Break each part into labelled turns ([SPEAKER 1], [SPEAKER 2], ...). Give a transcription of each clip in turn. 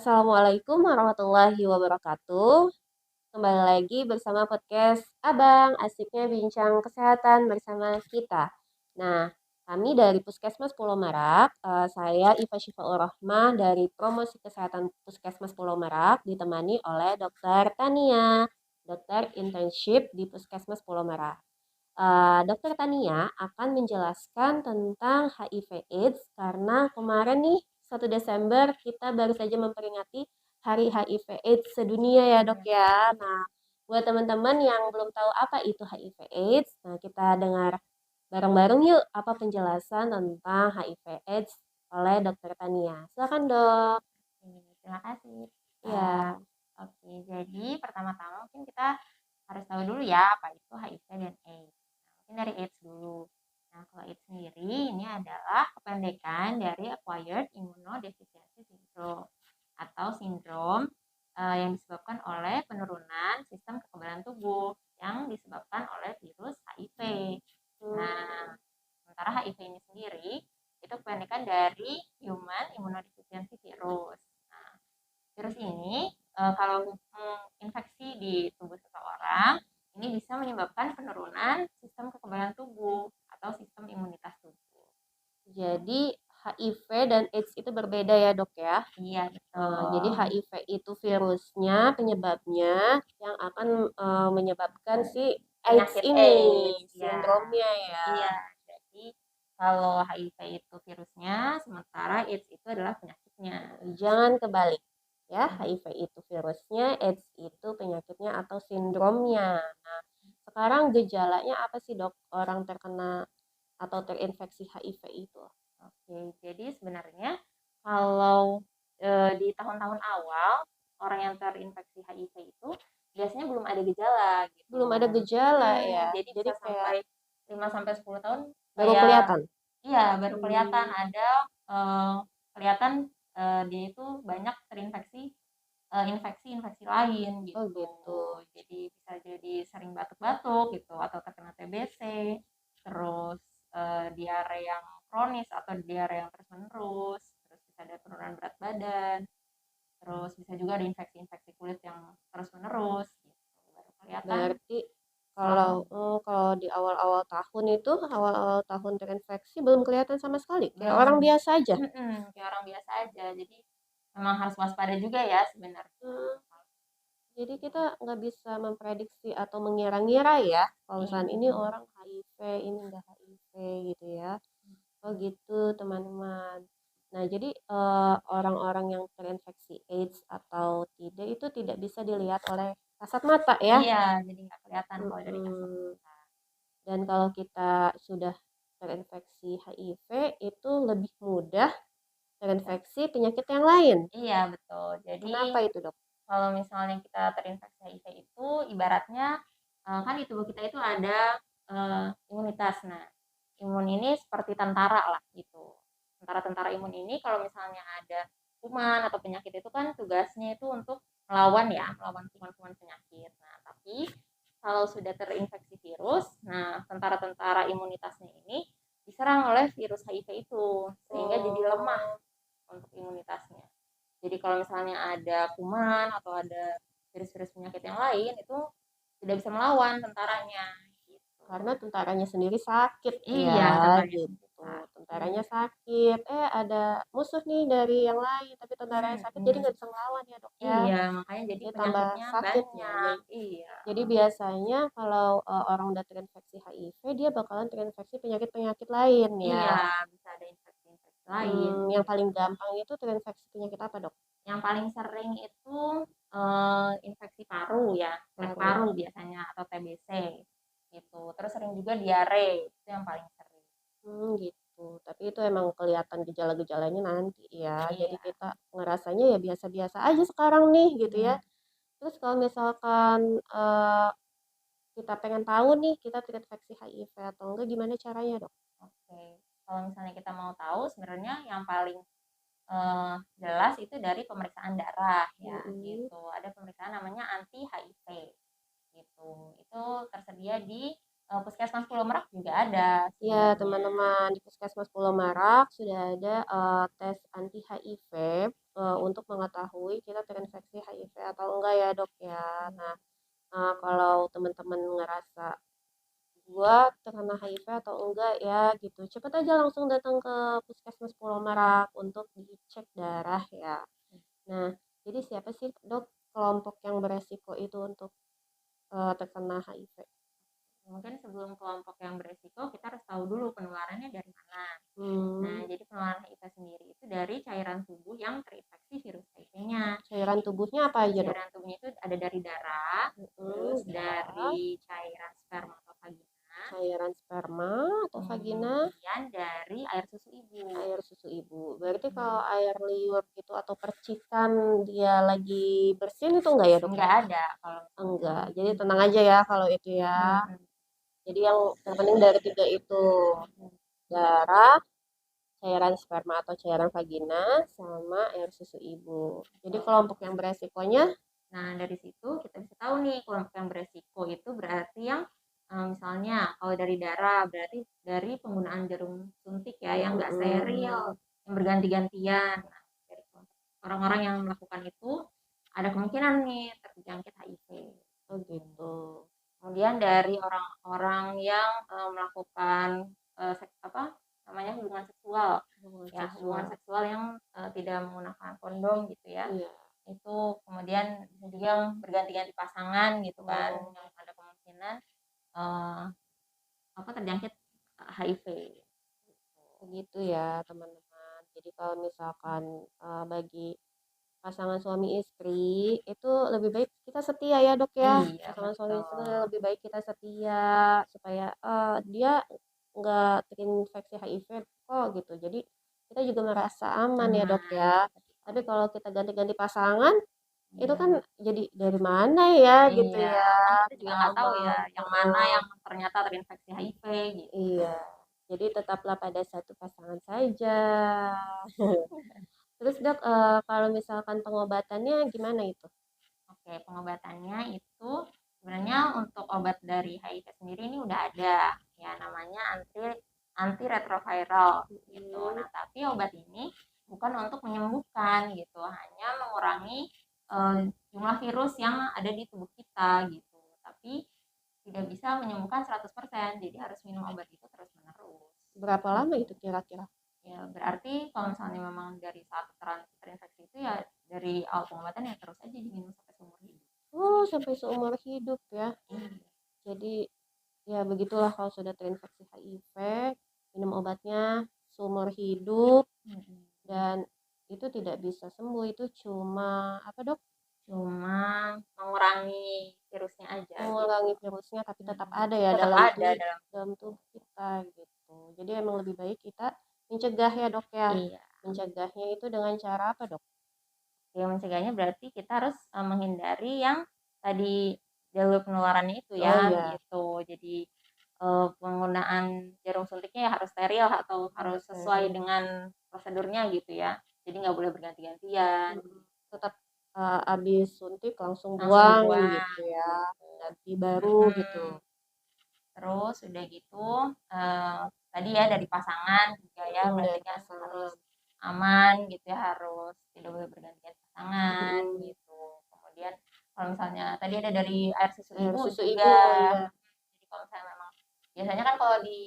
[SPEAKER 1] Assalamualaikum warahmatullahi wabarakatuh. Kembali lagi bersama podcast Abang, asiknya bincang kesehatan bersama kita. Nah, kami dari Puskesmas Pulau Merak, saya Iva Syifaul Rohmah dari Promosi Kesehatan Puskesmas Pulau Merak, ditemani oleh Dokter Tania, dokter internship di Puskesmas Pulau Merak. Dokter Tania akan menjelaskan tentang HIV/AIDS karena kemarin nih 1 Desember kita baru saja memperingati Hari HIV/AIDS sedunia ya dok ya. Nah, buat teman-teman yang belum tahu apa itu HIV/AIDS, nah kita dengar bareng-bareng yuk apa penjelasan tentang HIV/AIDS oleh Dokter Tania. Silakan dok.
[SPEAKER 2] Oke, terima kasih.
[SPEAKER 1] Ya,
[SPEAKER 2] Oke, jadi pertama-tama mungkin kita harus tahu dulu ya apa itu HIV dan AIDS. Mungkin dari AIDS dulu. Nah, kalau AIDS sendiri ini adalah kependekan dari Acquired Immunodeficiency Syndrome atau sindrom yang disebabkan oleh penurunan sistem kekebalan tubuh yang disebabkan oleh virus HIV. Nah, sementara HIV ini sendiri itu kependekan dari Human Immunodeficiency Virus. Nah, virus ini kalau infeksi di tubuh seseorang ini bisa menyebabkan penurunan sistem kekebalan tubuh atau sistem imunitas tubuh.
[SPEAKER 1] jadi HIV dan AIDS itu berbeda ya dok ya.
[SPEAKER 2] Iya,
[SPEAKER 1] Jadi
[SPEAKER 2] betul.
[SPEAKER 1] HIV itu virusnya, penyebabnya yang akan menyebabkan si AIDS
[SPEAKER 2] Penyakit
[SPEAKER 1] ini,
[SPEAKER 2] AIDS, ya.
[SPEAKER 1] sindromnya ya.
[SPEAKER 2] Iya, jadi kalau HIV itu virusnya, sementara AIDS itu adalah penyakitnya.
[SPEAKER 1] Jangan kebalik ya, HIV itu virusnya, AIDS itu penyakitnya atau sindromnya. Nah, sekarang gejalanya apa sih dok orang terkena atau terinfeksi HIV itu?
[SPEAKER 2] Oke, jadi sebenarnya kalau di tahun-tahun awal orang yang terinfeksi HIV itu biasanya belum ada gejala gitu.
[SPEAKER 1] Belum ada gejala ya,
[SPEAKER 2] Jadi
[SPEAKER 1] jadi
[SPEAKER 2] bisa
[SPEAKER 1] kayak
[SPEAKER 2] sampai 5 sampai 10 tahun
[SPEAKER 1] baru
[SPEAKER 2] kayak
[SPEAKER 1] kelihatan.
[SPEAKER 2] iya baru kelihatan
[SPEAKER 1] Hmm,
[SPEAKER 2] ada kelihatan dia itu banyak terinfeksi infeksi-infeksi lain
[SPEAKER 1] oh
[SPEAKER 2] gitu.
[SPEAKER 1] gitu.
[SPEAKER 2] Jadi bisa jadi sering batuk-batuk gitu atau terkena TBC, terus diare yang kronis atau diare yang terus-menerus, terus bisa ada penurunan berat badan, terus bisa juga ada infeksi-infeksi kulit yang terus-menerus gitu. Baru kelihatan
[SPEAKER 1] Berarti kalau
[SPEAKER 2] selama
[SPEAKER 1] kalau di awal-awal tahun itu, awal-awal tahun terinfeksi belum kelihatan sama sekali, kayak
[SPEAKER 2] belum
[SPEAKER 1] orang biasa aja.
[SPEAKER 2] kayak orang biasa aja. Jadi memang harus waspada juga ya sebenarnya.
[SPEAKER 1] Hmm, jadi kita nggak bisa memprediksi atau mengira-ngira ya, kalau
[SPEAKER 2] Iya.
[SPEAKER 1] misalnya ini orang HIV, ini enggak HIV gitu ya. Oh gitu teman-teman. Nah jadi orang-orang yang terinfeksi AIDS atau tidak itu tidak bisa dilihat oleh kasat mata ya.
[SPEAKER 2] Iya, jadi nggak kelihatan kalau dari kasat
[SPEAKER 1] Mm-mm.
[SPEAKER 2] mata.
[SPEAKER 1] Dan kalau kita sudah terinfeksi HIV itu lebih mudah terinfeksi penyakit yang lain.
[SPEAKER 2] Iya, betul. Jadi
[SPEAKER 1] Kenapa itu, Dok?
[SPEAKER 2] kalau misalnya kita terinfeksi HIV itu ibaratnya kan di tubuh kita itu ada imunitas. Nah, imun ini seperti tentara lah gitu. Tentara-tentara imun ini kalau misalnya ada kuman atau penyakit itu kan tugasnya itu untuk melawan ya, melawan kuman-kuman penyakit. Nah, tapi kalau sudah terinfeksi virus, nah tentara-tentara imunitasnya ini diserang oleh virus HIV itu sehingga jadi lemah
[SPEAKER 1] Oh,
[SPEAKER 2] untuk imunitasnya. Jadi kalau misalnya ada kuman atau ada virus-virus penyakit yang lain itu tidak bisa melawan tentaranya gitu.
[SPEAKER 1] karena tentaranya sendiri sakit
[SPEAKER 2] Iya,
[SPEAKER 1] ya,
[SPEAKER 2] tentaranya
[SPEAKER 1] gitu.
[SPEAKER 2] sendiri
[SPEAKER 1] Tentaranya
[SPEAKER 2] sakit.
[SPEAKER 1] sakit. Ada musuh nih dari yang lain, tapi tentaranya sakit jadi
[SPEAKER 2] Hmm,
[SPEAKER 1] nggak bisa ngelawan ya, Dok ya.
[SPEAKER 2] iya, makanya jadi
[SPEAKER 1] Jadi tambah
[SPEAKER 2] penyakitnya
[SPEAKER 1] sakitnya.
[SPEAKER 2] banyak. Iya.
[SPEAKER 1] Jadi biasanya kalau orang udah terinfeksi HIV, dia bakalan terinfeksi penyakit-penyakit lain
[SPEAKER 2] Iya,
[SPEAKER 1] ya.
[SPEAKER 2] bisa ada infeksi-infeksi lain
[SPEAKER 1] Yang paling
[SPEAKER 2] gitu.
[SPEAKER 1] gampang itu terinfeksi penyakit apa, Dok?
[SPEAKER 2] Yang paling sering itu infeksi paru ya, flek
[SPEAKER 1] Paru.
[SPEAKER 2] paru biasanya atau TBC gitu. Terus sering juga diare, itu yang paling sering.
[SPEAKER 1] Gitu. Tapi itu emang kelihatan gejala-gejalanya nanti ya. Jadi
[SPEAKER 2] Iya.
[SPEAKER 1] kita ngerasanya ya biasa-biasa aja sekarang nih gitu ya.
[SPEAKER 2] Hmm.
[SPEAKER 1] Terus kalau misalkan kita pengen tahu nih kita terinfeksi HIV atau enggak gimana caranya, Dok?
[SPEAKER 2] Oke, kalau misalnya kita mau tahu sebenarnya yang paling jelas itu dari pemeriksaan darah ya
[SPEAKER 1] Mm-mm.
[SPEAKER 2] gitu. Ada pemeriksaan namanya anti HIV gitu. Itu tersedia di Puskesmas Pulau Merak juga ada
[SPEAKER 1] Ya,
[SPEAKER 2] sebenarnya.
[SPEAKER 1] teman-teman di Puskesmas Pulau Marak sudah ada tes anti HIV untuk mengetahui kita terinfeksi HIV atau enggak ya dok ya. Nah, kalau teman-teman ngerasa gua terkena HIV atau enggak ya gitu, cepet aja langsung datang ke Puskesmas Pulau Merak untuk dicek darah ya. Nah, jadi siapa sih dok kelompok yang beresiko itu untuk terkena HIV?
[SPEAKER 2] Mungkin sebelum kelompok yang beresiko, kita harus tahu dulu penularannya dari mana. Nah,
[SPEAKER 1] Hmm,
[SPEAKER 2] jadi penularan HIV sendiri itu dari cairan tubuh yang terinfeksi virus HIV-nya.
[SPEAKER 1] cairan tubuhnya apa aja dok?
[SPEAKER 2] Cairan tubuhnya itu ada dari darah, terus
[SPEAKER 1] Darah,
[SPEAKER 2] dari cairan sperma atau vagina,
[SPEAKER 1] cairan sperma atau vagina,
[SPEAKER 2] kemudian dari air susu ibu.
[SPEAKER 1] air susu ibu. Berarti kalau air liur gitu atau percikan dia lagi bersin itu enggak ya dok ya?
[SPEAKER 2] Enggak ada kalau
[SPEAKER 1] Enggak. Jadi tenang aja ya kalau itu ya.
[SPEAKER 2] mm,
[SPEAKER 1] Jadi yang terpenting dari tiga itu darah, cairan sperma atau cairan vagina, sama air susu ibu. Jadi kelompok yang beresikonya,
[SPEAKER 2] Nah, dari situ kita bisa tahu nih kelompok yang beresiko itu berarti yang misalnya kalau dari darah berarti dari penggunaan jarum suntik ya yang enggak steril, yang berganti-gantian. Nah, dari orang-orang yang melakukan itu ada kemungkinan nih terjangkit HIV.
[SPEAKER 1] oh gitu.
[SPEAKER 2] Kemudian dari orang-orang yang melakukan apa namanya hubungan seksual,
[SPEAKER 1] Hubungan
[SPEAKER 2] ya hubungan
[SPEAKER 1] seksual.
[SPEAKER 2] seksual yang tidak menggunakan kondom gitu ya,
[SPEAKER 1] Iya.
[SPEAKER 2] itu kemudian bisa juga yang berganti-ganti pasangan gitu kan,
[SPEAKER 1] Oh,
[SPEAKER 2] yang ada kemungkinan eh, apa terjangkit HIV.
[SPEAKER 1] begitu ya teman-teman. Jadi kalau misalkan bagi pasangan suami istri itu lebih baik kita setia ya dok ya.
[SPEAKER 2] Iya
[SPEAKER 1] Pasangan suami istri
[SPEAKER 2] betul.
[SPEAKER 1] lebih baik kita setia supaya dia nggak terinfeksi HIV kok gitu. Jadi kita juga merasa aman ya dok
[SPEAKER 2] Aman.
[SPEAKER 1] ya. Tapi kalau kita ganti-ganti pasangan itu
[SPEAKER 2] Iya.
[SPEAKER 1] kan jadi dari mana ya gitu
[SPEAKER 2] Iya,
[SPEAKER 1] ya.
[SPEAKER 2] kan kita juga
[SPEAKER 1] Nggak
[SPEAKER 2] nggak tahu ya
[SPEAKER 1] aman.
[SPEAKER 2] yang mana yang ternyata terinfeksi HIV gitu.
[SPEAKER 1] Iya. Jadi tetaplah pada satu pasangan saja. Terus dok, kalau misalkan pengobatannya gimana itu?
[SPEAKER 2] Oke, pengobatannya itu sebenarnya untuk obat dari HIV sendiri ini udah ada ya namanya antiretroviral gitu.
[SPEAKER 1] Hmm,
[SPEAKER 2] Nah, tapi obat ini bukan untuk menyembuhkan gitu, hanya mengurangi jumlah virus yang ada di tubuh kita gitu. Tapi tidak bisa menyembuhkan 100%, jadi harus minum obat itu terus-menerus.
[SPEAKER 1] berapa lama
[SPEAKER 2] Gitu.
[SPEAKER 1] itu kira-kira?
[SPEAKER 2] Ya, berarti kalau misalnya memang dari saat terinfeksi itu ya dari awal pengobatan ya terus aja diminum sampai seumur hidup.
[SPEAKER 1] Oh, sampai seumur hidup ya.
[SPEAKER 2] Iya.
[SPEAKER 1] Jadi ya begitulah kalau sudah terinfeksi HIV, minum obatnya seumur hidup
[SPEAKER 2] Mm-mm.
[SPEAKER 1] dan itu tidak bisa sembuh. Itu cuma apa dok?
[SPEAKER 2] Cuma mengurangi virusnya aja gitu.
[SPEAKER 1] Mengurangi virusnya tapi tetap ada ya
[SPEAKER 2] Tetap
[SPEAKER 1] dalam
[SPEAKER 2] ada
[SPEAKER 1] tubuh
[SPEAKER 2] dalam.
[SPEAKER 1] dalam tubuh kita gitu. Jadi emang lebih baik kita mencegah ya dok ya.
[SPEAKER 2] Iya.
[SPEAKER 1] Mencegahnya itu dengan cara apa dok?
[SPEAKER 2] Yang mencegahnya berarti kita harus menghindari yang tadi jalur penularannya itu
[SPEAKER 1] Oh
[SPEAKER 2] ya
[SPEAKER 1] iya,
[SPEAKER 2] gitu. Jadi penggunaan jarum suntiknya ya harus steril atau harus
[SPEAKER 1] harus
[SPEAKER 2] sesuai
[SPEAKER 1] steril.
[SPEAKER 2] dengan prosedurnya gitu ya. Jadi nggak boleh berganti-gantian.
[SPEAKER 1] Tetap habis suntik langsung
[SPEAKER 2] Langsung
[SPEAKER 1] buang
[SPEAKER 2] buang
[SPEAKER 1] gitu ya,
[SPEAKER 2] gitu.
[SPEAKER 1] ganti baru gitu.
[SPEAKER 2] Mm-mm. Terus udah gitu tadi ya dari pasangan juga ya berarti
[SPEAKER 1] Dari
[SPEAKER 2] kan harus
[SPEAKER 1] pasangan.
[SPEAKER 2] aman gitu ya, harus tidak boleh bergantian pasangan
[SPEAKER 1] Mm,
[SPEAKER 2] gitu. Kemudian kalau misalnya tadi ada dari air susu
[SPEAKER 1] air
[SPEAKER 2] ibu
[SPEAKER 1] susu ibu,
[SPEAKER 2] juga.
[SPEAKER 1] oh iya.
[SPEAKER 2] Jadi kalau misalnya memang biasanya kan kalau di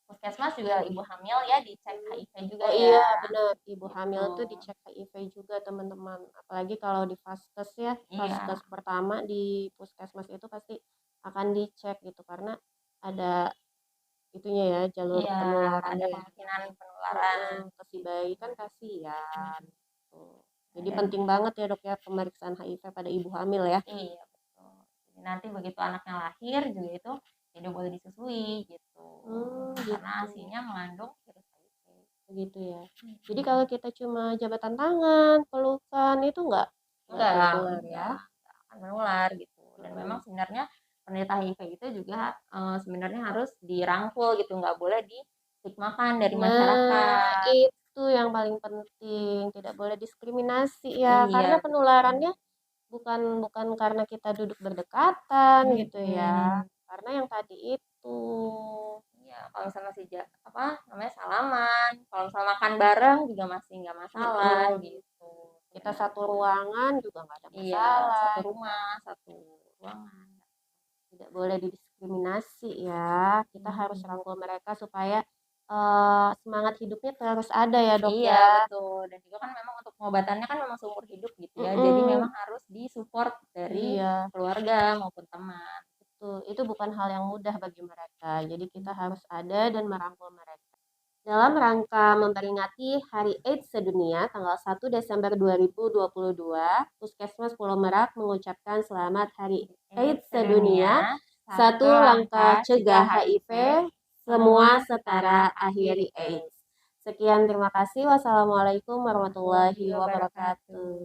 [SPEAKER 2] puskesmas juga ibu hamil ya dicek HIV juga
[SPEAKER 1] Oh
[SPEAKER 2] ya
[SPEAKER 1] iya, benar. Ibu hamil
[SPEAKER 2] gitu.
[SPEAKER 1] tuh dicek HIV juga teman-teman. Apalagi kalau di vaskes ya,
[SPEAKER 2] Iya,
[SPEAKER 1] vaskes pertama di puskesmas itu pasti akan dicek gitu karena ada itunya ya jalur
[SPEAKER 2] iya ada
[SPEAKER 1] penularannya.
[SPEAKER 2] kemungkinan
[SPEAKER 1] Heeh,
[SPEAKER 2] penularan
[SPEAKER 1] ke si bayi
[SPEAKER 2] gitu.
[SPEAKER 1] kan kasihan. Tuh.
[SPEAKER 2] Nah,
[SPEAKER 1] Jadi
[SPEAKER 2] dan
[SPEAKER 1] penting banget ya dok ya pemeriksaan HIV pada ibu hamil ya.
[SPEAKER 2] iya betul. Jadi nanti begitu anaknya lahir juga itu tidak boleh disusui gitu. Karena
[SPEAKER 1] Gitu.
[SPEAKER 2] asinya mengandung virus HIV.
[SPEAKER 1] Begitu ya. Jadi
[SPEAKER 2] Hmm.
[SPEAKER 1] kalau kita cuma jabatan tangan, pelukan itu enggak
[SPEAKER 2] Enggak,
[SPEAKER 1] tertular ya.
[SPEAKER 2] enggak akan menular gitu. Dan memang
[SPEAKER 1] Heeh.
[SPEAKER 2] sebenarnya penderita HIV itu juga sebenarnya harus dirangkul gitu, nggak boleh distigmakan dari
[SPEAKER 1] Nah,
[SPEAKER 2] masyarakat.
[SPEAKER 1] itu yang paling penting. Tidak boleh diskriminasi ya,
[SPEAKER 2] Iya
[SPEAKER 1] karena
[SPEAKER 2] betul.
[SPEAKER 1] penularannya bukan bukan karena kita duduk berdekatan gitu ya.
[SPEAKER 2] Mm-mm.
[SPEAKER 1] Karena yang tadi itu.
[SPEAKER 2] Iya, kalau misalnya masih apa namanya salaman, kalau misalnya makan bareng juga masih nggak masalah
[SPEAKER 1] Heeh.
[SPEAKER 2] gitu.
[SPEAKER 1] kita satu ruangan juga nggak ada
[SPEAKER 2] Iya,
[SPEAKER 1] masalah.
[SPEAKER 2] satu rumah, satu ruangan.
[SPEAKER 1] Tidak boleh didiskriminasi ya. Kita harus rangkul mereka supaya semangat hidupnya terus ada ya dok
[SPEAKER 2] Iya,
[SPEAKER 1] ya.
[SPEAKER 2] betul. Dan juga kan memang untuk pengobatannya kan memang seumur hidup gitu ya. Jadi
[SPEAKER 1] Mm-mm.
[SPEAKER 2] memang harus disupport dari
[SPEAKER 1] Iya,
[SPEAKER 2] keluarga maupun teman.
[SPEAKER 1] betul. Itu bukan hal yang mudah bagi mereka. Jadi kita harus ada dan merangkul mereka. Dalam rangka memperingati Hari AIDS Sedunia tanggal 1 Desember 2022, Puskesmas Pulau Merak mengucapkan selamat Hari AIDS Sedunia, satu langkah cegah HIV, semua setara akhiri AIDS. Sekian, terima kasih. Wassalamualaikum warahmatullahi wabarakatuh.